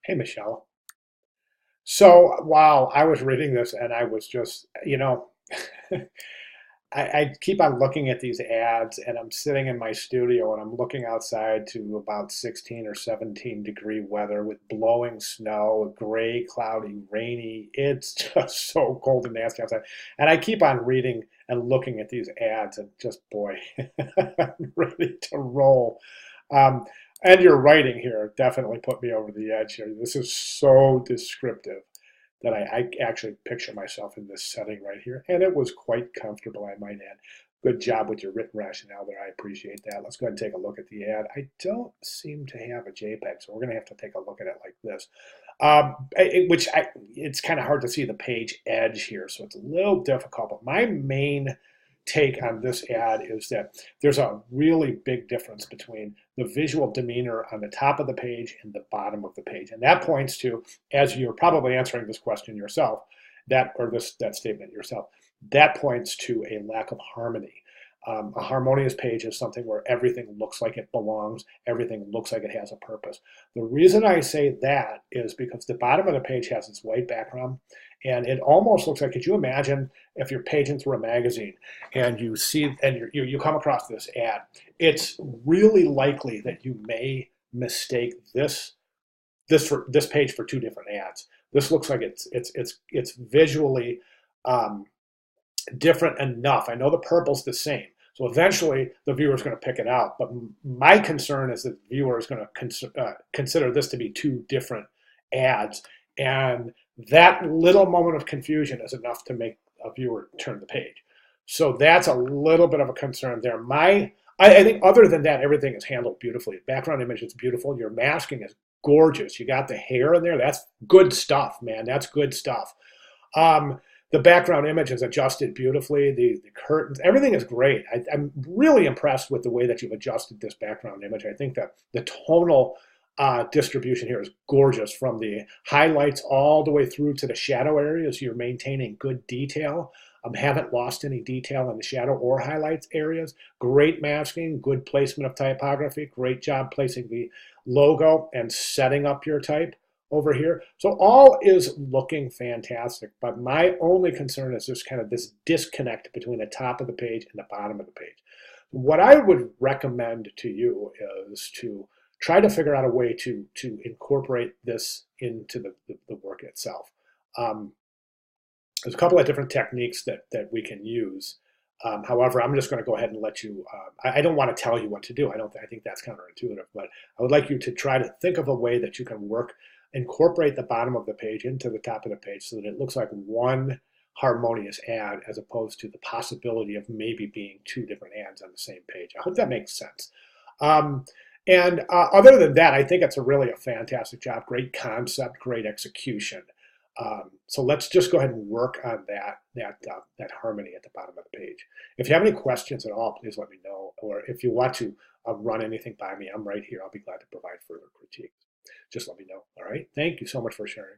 Hey, Michelle. So, wow, I was reading this and I was just, I keep on looking at these ads and I'm sitting in my studio and I'm looking outside to about 16 or 17-degree weather with blowing snow, gray, cloudy, rainy. It's just so cold and nasty outside. And I keep on reading and looking at these ads and just, boy, I'm ready to roll. Um, and your writing here definitely put me over the edge here. This is so descriptive that I actually picture myself in this setting right here. And it was quite comfortable, I might add. Good job with your written rationale there. I appreciate that. Let's go ahead and take a look at the ad. I don't seem to have a JPEG, so we're going to have to take a look at it like this. It's kind of hard to see the page edge here, so it's a little difficult. But my main take on this ad is that there's a really big difference between the visual demeanor on the top of the page and the bottom of the page. And that points to, as you're probably answering this question yourself, that statement yourself, that points to a lack of harmony. A harmonious page is something where everything looks like it belongs, everything looks like it has a purpose. The reason I say that is because the bottom of the page has this white background, and it almost looks like, could you imagine if you're paging through a magazine and you see and you come across this ad? It's really likely that you may mistake this page for two different ads. This looks like it's visually um, different enough. I know the purple's the same. So eventually the viewer is going to pick it out. But my concern is that the viewer is going to consider this to be two different ads. And that little moment of confusion is enough to make a viewer turn the page. So that's a little bit of a concern there. I think other than that, everything is handled beautifully. Background image is beautiful. Your masking is gorgeous. You got the hair in there. That's good stuff, man. That's good stuff. Um, the background image is adjusted beautifully. The curtains, everything is great. I'm really impressed with the way that you've adjusted this background image. I think that the tonal distribution here is gorgeous, from the highlights all the way through to the shadow areas. You're maintaining good detail. Haven't lost any detail in the shadow or highlights areas. Great masking, good placement of typography. Great job placing the logo and setting up your type over here. So all is looking fantastic, but my only concern is just kind of this disconnect between the top of the page and the bottom of the page. What I would recommend to you is to try to figure out a way to incorporate this into the work itself. Um, there's a couple of different techniques that we can use. However, I'm just going to go ahead and let you. I don't want to tell you what to do. I think that's counterintuitive, but I would like you to try to think of a way that you can incorporate the bottom of the page into the top of the page so that it looks like one harmonious ad, as opposed to the possibility of maybe being two different ads on the same page. I hope that makes sense. Um, and other than that, I think it's a fantastic job. Great concept, great execution. So let's just go ahead and work on that harmony at the bottom of the page. If you have any questions at all, please let me know. Or if you want to run anything by me, I'm right here. I'll be glad to provide further critique. Just let me know. All right. Thank you so much for sharing.